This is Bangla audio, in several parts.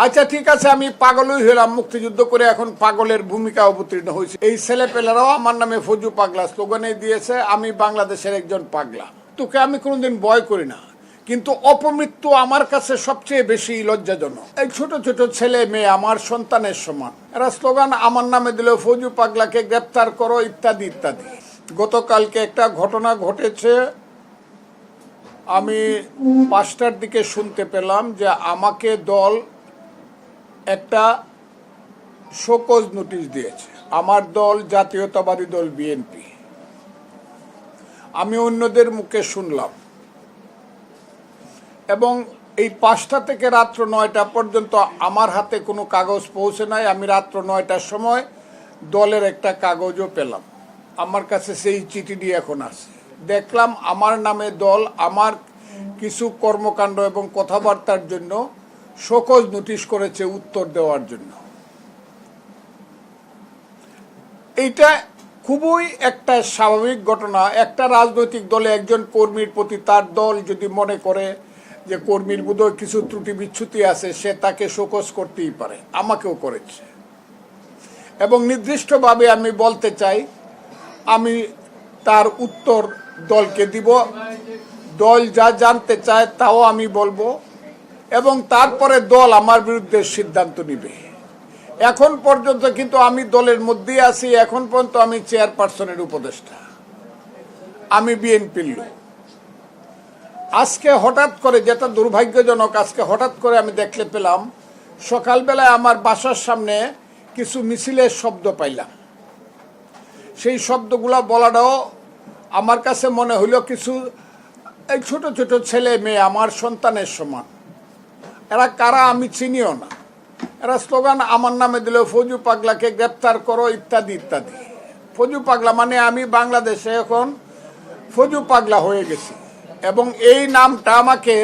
আচ্ছা ঠিক আছে, আমি পাগলই হলাম, মুক্তিযুদ্ধ করে এখন পাগলের ভূমিকা অবতীর্ণ হয়েছে। এই ছেলেপেলেরাও আমার নামে ফজু পাগলা স্লোগানে দিয়েছে, আমি বাংলাদেশের একজন পাগলা। তোকে আমি কোনোদিন ভয় করি না, কিন্তু অপমৃত্যু আমার কাছে সবচেয়ে বেশি লজ্জাজনক। এই ছোট ছোট ছেলে মেয়ে আমার সন্তানের সমান, এরা স্লোগান আমার নামে দিল, ফজু পাগলাকে গ্রেপ্তার করো ইত্যাদি ইত্যাদি। গতকালকে একটা ঘটনা ঘটেছে, আমি 5টার দিকে শুনতে পেলাম যে আমাকে দল একটা শোকজ নোটিশ দিয়েছে। আমার দল জাতীয়তাবাদী দল বিএনপি। আমি অন্যদের মুখে শুনলাম, এবং এই 5টা থেকে রাত্র 9টা পর্যন্ত আমার হাতে কোনো কাগজ পৌঁছে নাই। আমি রাত্র 9টার সময় দলের একটা কাগজও পেলাম, আমার কাছে সেই চিঠিটি এখন আছে। দেখলাম আমার নামে দল আমার কিছু কর্মকাণ্ড এবং কথাবার্তার জন্য শোকজ নোটিশ করেছে উত্তর দেওয়ার জন্য। এইটা খুবই একটা স্বাভাবিক ঘটনা। একটা রাজনৈতিক দলে একজন কর্মীর প্রতি তার দল যদি মনে করে যে কর্মীর বোধহয় কিছু ত্রুটি বিচ্যুতি আছে, সে তাকে শোকজ করতেই পারে, আমাকেও করেছে। এবং নির্দিষ্টভাবে আমি বলতে চাই, আমি তার উত্তর দলকে দিব, দল যা জানতে চায় তাও আমি বলবো, এবং তারপরে দল আমার বিরুদ্ধে সিদ্ধান্ত নিবে। এখন পর্যন্ত কিন্তু আমি দলের মধ্যেই আছি। এখন পর্যন্ত আমি চেয়ারপারসনের উপদেষ্টা, আমি বিএনপির লোক। আজকে হঠাৎ করে, যেটা দুর্ভাগ্যজনক, আজকে হঠাৎ করে আমি দেখতে পেলাম সকালবেলায় আমার বাসার সামনে কিছু মিছিলের শব্দ পাইলাম। সেই শব্দগুলা বলাটাও আমার কাছে মনে হইল কিছু এই ছোট ছোট ছেলে মেয়ে আমার সন্তানের সমান। এরা কারা আমি চিনিও না। এরা স্লোগান আমার নামে দিল, ফজু পাগলাকে গ্রেপ্তার করো ইত্যাদি ইত্যাদি। ফজু পাগলা মানে আমি বাংলাদেশে এখন ফজু পাগলা হয়ে গেছি, এবং এই নামটা আমাকে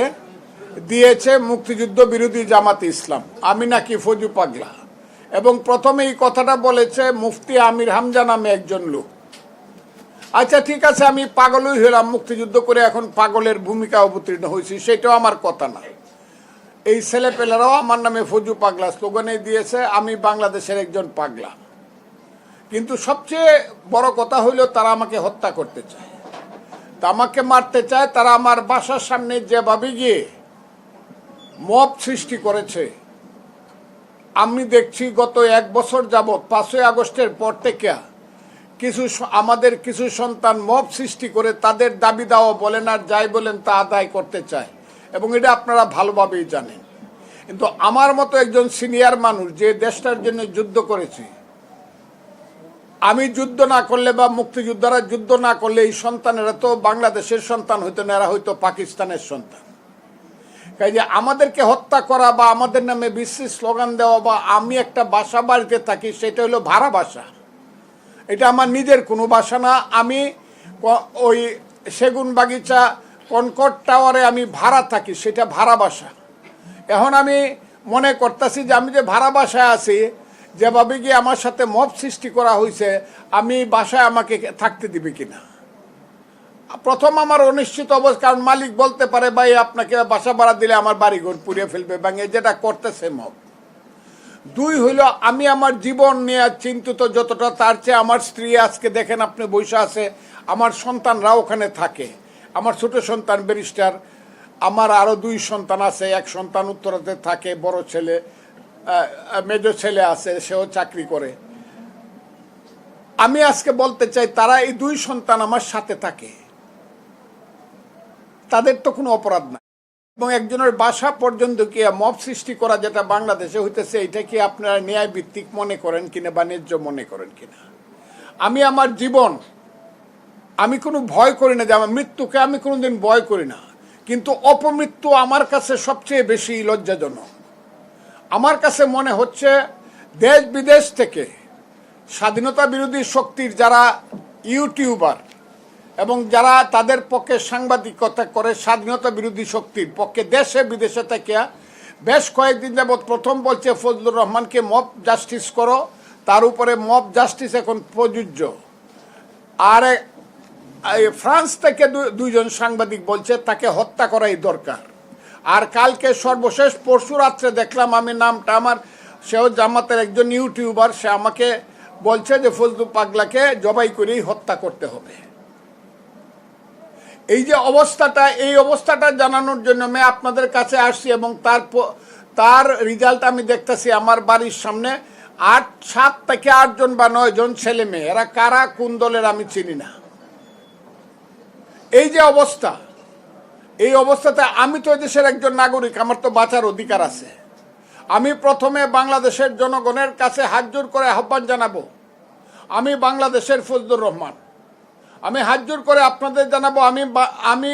দিয়েছে মুক্তিযুদ্ধ বিরোধী জামাতে ইসলাম, আমি নাকি ফজু পাগলা। এবং প্রথমে এই কথাটা বলেছে মুফতি আমির হামজা নামে একজন লোক। আচ্ছা ঠিক আছে, আমি পাগলই হলাম, মুক্তিযুদ্ধ করে এখন পাগলের ভূমিকা অবতীর্ণ হয়েছি, সেটাও আমার কথা না। এই ছেলেপেলেরাও আমার নামে ফজু পাগলা স্লোগানে দিয়েছে, আমি বাংলাদেশের একজন পাগলা। কিন্তু সবচেয়ে বড় কথা হইল তারা আমাকে হত্যা করতে চায়, তা আমাকে মারতে চায়। তারা আমার বাসার সামনে যেভাবে গিয়ে মব সৃষ্টি করেছে, আমি দেখছি গত 1 বছর যাবৎ 5ই আগস্টের পর থেকে আমাদের কিছু সন্তান মব সৃষ্টি করে তাদের দাবি দাওয়া বলেন আর যাই বলেন তা আদায় করতে চায়, এবং এটা আপনারা ভালোভাবেই জানেন। কিন্তু আমার মতো একজন সিনিয়র মানুষ যে দেশটার জন্য যুদ্ধ করেছে, আমি যুদ্ধ না করলে বা মুক্তিযোদ্ধারা যুদ্ধ না করলে এই সন্তানেরা তো বাংলাদেশের সন্তান হইতো না, এরা হয়তো পাকিস্তানের সন্তান। কাজে আমাদেরকে হত্যা করা বা আমাদের নামে বিশ্রী স্লোগান দেওয়া, বা আমি একটা বাসা বাড়িতে থাকি, সেটা হলো ভাড়া বাসা, এটা আমার নিজের কোনো বাসা না। আমি ওই সেগুন বাগিচা কনকর্ড টাওয়ারে আমি ভাড়া থাকি, সেটা ভাড়া বাসা। এখন আমি মনে করতেছি যে আমি যে ভাড়া বাসায় আছি, যেভাবে গিয়ে আমার সাথে মব সৃষ্টি করা হয়েছে, আমি বাসায় আমাকে থাকতে দিবে কিনা। প্রথম আমার অনিশ্চিত অবস্থা, কারণ মালিক বলতে পারে ভাই আপনাকে বাসা ভাড়া দিলে আমার বাড়িঘর পুড়িয়ে ফেলবে, ভাঙে, যেটা করতেছে মব। 2 হইল আমি আমার জীবন নিয়ে চিন্তিত যতটা, তার চেয়ে আমার স্ত্রী আজকে দেখেন আপনি বসে আছে, আমার সন্তানরা ওখানে থাকে। আমার ছোট সন্তান ব্যারিস্টার, আমার আরো 2 সন্তান আছে। এক সন্তান উত্তরাতে থাকে, বড় ছেলে, মেজর ছেলে আছে, সেও চাকরি করে। আমি আজকে বলতে চাই, তারা এই 2 সন্তান আমার সাথে থাকে, তাদের তো কোনো অপরাধ নাই। এবং একজনের বাসা পর্যন্ত কি মব সৃষ্টি করা যেটা বাংলাদেশে হইতেছে, এটা কি আপনারা ন্যায় ভিত্তিক মনে করেন কিনা বা ন্যায্য মনে করেন কিনা? আমি আমার জীবন, আমি কোনো ভয় করি না, যে আমার মৃত্যুকে আমি কোনোদিন ভয় করি না, কিন্তু অপমৃত্যু আমার কাছে সবচেয়ে বেশি লজ্জাজনক। আমার কাছে মনে হচ্ছে দেশ বিদেশ থেকে স্বাধীনতা বিরোধী শক্তির যারা ইউটিউবার এবং যারা তাদের পক্ষে সাংবাদিকতা করে, স্বাধীনতা বিরোধী শক্তির পক্ষে দেশে বিদেশে থেকে বেশ কয়েকদিন যাবৎ প্রথম বলছে ফজলুর রহমানকে মব জাস্টিস করো, তার উপরে মব জাস্টিস এখন প্রযোজ্য। আর ফ্রান্স থেকে 2 জন সাংবাদিক বলছে তাকে হত্যা করাই দরকার। আর কালকে সর্বশেষ পরশু রাত্রে দেখলাম আমি, নামটা আমার, সেও জামাতের একজন ইউটিউবার, সে আমাকে বলছে যে ফজলু পাগলাকে জবাই করেই হত্যা করতে হবে। এই যে অবস্থাটা, এই অবস্থাটা জানানোর জন্য আমি আপনাদের কাছে আসছি, এবং তার রেজাল্ট আমি দেখতেছি আমার বাড়ির সামনে। 7 থেকে 8 জন বা 9 জন ছেলে মেয়ে, এরা কারা কোন দলের আমি চিনি না। এই যে অবস্থা, এই অবস্থাতে আমি তো দেশের একজন নাগরিক, আমার তো বাঁচার অধিকার আছে। আমি প্রথমে বাংলাদেশের জনগণের কাছে হাত জোর করে আহ্বান জানাবো, আমি বাংলাদেশের ফজলুর রহমান, আমি হাত জোর করে আপনাদের জানাবো, আমি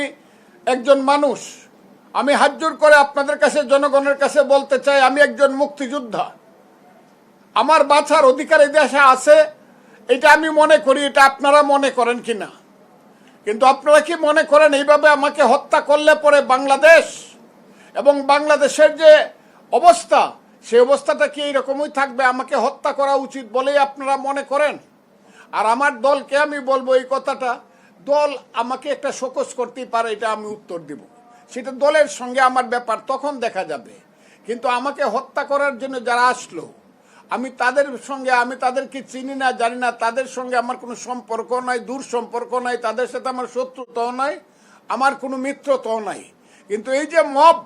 একজন মানুষ। আমি হাত জোর করে আপনাদের কাছে, জনগণের কাছে বলতে চাই, আমি একজন মুক্তিযোদ্ধা। আমার বাঁচার অধিকার এই দেশে আছে, এটা আমি মনে করি। এটা আপনারা মনে করেন কিনা, কিন্তু আপনারা কি মনে করেন এইভাবে আমাকে হত্যা করলে পরে বাংলাদেশ এবং বাংলাদেশের যে অবস্থা, সেই অবস্থাটা কি এইরকমই থাকবে? আমাকে হত্যা করা উচিত বলেই আপনারা মনে করেন? আর আমার দলকে আমি বলবো এই কথাটা, দল আমাকে একটা শোকজ করতেই পারে, এটা আমি উত্তর দিব, সেটা দলের সঙ্গে আমার ব্যাপার, তখন দেখা যাবে। কিন্তু আমাকে হত্যা করার জন্য যারা আসলো, আমি তাদের সঙ্গে, আমি তাদেরকে চিনি না, জানি না, তাদের সঙ্গে আমার কোনো সম্পর্ক নাই, দূর সম্পর্ক নাই, তাদের সাথে আমার শত্রুতাও নাই, আমার কোনো মিত্রতাও নাই। কিন্তু এই যে মব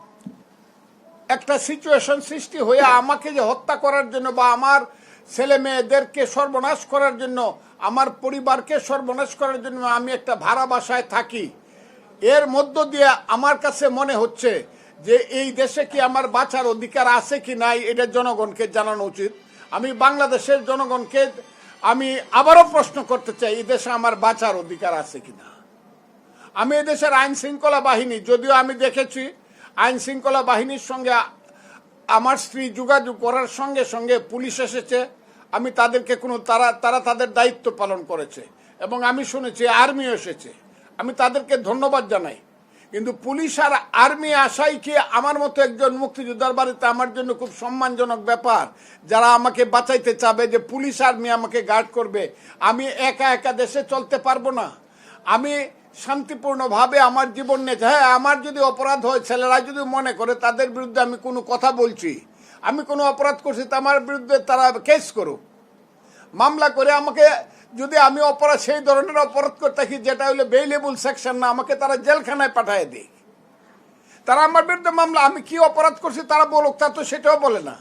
একটা সিচুয়েশন সৃষ্টি হয়ে আমাকে যে হত্যা করার জন্য, বা আমার ছেলে মেয়েদেরকে সর্বনাশ করার জন্য, আমার পরিবারকে সর্বনাশ করার জন্য আমি একটা ভাড়া বাসায় থাকি, এর মধ্য দিয়ে আমার কাছে মনে হচ্ছে যে এই দেশে কি আমার বাঁচার অধিকার আছে কি নাই, এটা জনগণকে জানানো উচিত। আমি বাংলাদেশের জনগণকে আমি আবারও প্রশ্ন করতে চাই, এই দেশে আমার বাঁচার অধিকার আছে কিনা। আমি এদেশের আইন শৃঙ্খলা বাহিনী, যদিও আমি দেখেছি আইন শৃঙ্খলা বাহিনীর সঙ্গে আমার স্ত্রী যোগাযোগ করার সঙ্গে সঙ্গে পুলিশ এসেছে, আমি তাদেরকে তারা তাদের দায়িত্ব পালন করেছে, এবং আমি শুনেছি আর্মিও এসেছে, আমি তাদেরকে ধন্যবাদ জানাই। কিন্তু পুলিশ আর আর্মি আসাই কি আমার মতো একজন মুক্তিযোদ্ধার বাড়িতে আমার জন্য খুব সম্মানজনক ব্যাপার? যারা আমাকে বাঁচাইতে চাবে, যে পুলিশ আর্মি আমাকে গার্ড করবে, আমি একা একা দেশে চলতে পারবো না। আমি শান্তিপূর্ণভাবে আমার জীবন নিয়ে, হ্যাঁ, আমার যদি অপরাধ হয়, ছেলেরা যদি মনে করে তাদের বিরুদ্ধে আমি কোনো কথা বলছি, আমি কোনো অপরাধ করছি, তা আমার বিরুদ্ধে তারা কেস করুক, মামলা করে আমাকে, যদি আমি অপরাধ, সেই ধরনের অপরাধ করে থাকি যেটা হলো বেইলেবল সেকশন না, আমাকে তারা জেলখানায় পাঠিয়ে দেয়। তারা আমার বিরুদ্ধে মামলা, আমি কি অপরাধ করছি তারা বলুক, তা তো সেটাও বলে না।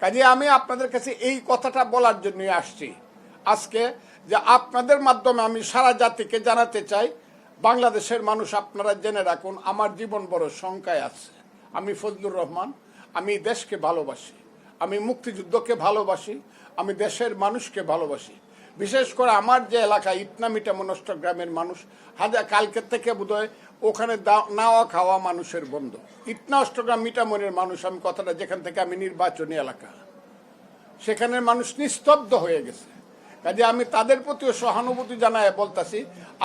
কাজে আমি আপনাদের কাছে এই কথাটা বলার জন্যই আসছি আজকে, যে আপনাদের মাধ্যমে আমি সারা জাতিকে জানাতে চাই, বাংলাদেশের মানুষ আপনারা জেনে রাখুন, আমার জীবন বড় শঙ্কায় আছে। আমি ফজলুর রহমান, আমি দেশকে ভালোবাসি, আমি মুক্তিযুদ্ধকে ভালোবাসি, আমি দেশের মানুষকে ভালোবাসি। বিশেষ করে আমার যে এলাকা ইটনা মিটামন অষ্টগ্রামের মানুষ, কালকের থেকে বোধহয় ওখানে নাওয়া খাওয়া মানুষের বন্ধ। ইটনা অষ্টগ্রাম মিটামনের মানুষ, আমি কথাটা, যেখান থেকে আমি নির্বাচনী এলাকা, সেখানের মানুষ নিস্তব্ধ হয়ে গেছে। কাজে আমি তাদের প্রতিও সহানুভূতি জানায় বলতেছি,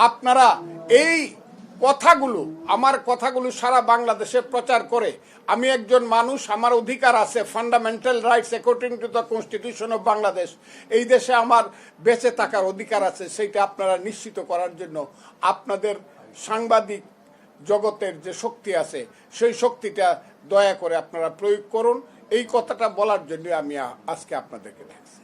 আপনারা এই কথাগুলো, আমার কথাগুলো সারা বাংলাদেশে প্রচার করে, আমি একজন মানুষ, আমার অধিকার আছে, fundamental rights according to the constitution of Bangladesh, এই দেশে আমার বেঁচে থাকার অধিকার আছে, সেইটা আপনারা নিশ্চিত করার জন্য আপনাদের সাংবাদিক জগতের যে শক্তি আছে, সেই শক্তিটা দয়া করে আপনারা প্রয়োগ করুন। এই কথাটা বলার জন্য আমি আজকে আপনাদেরকে দেখছি।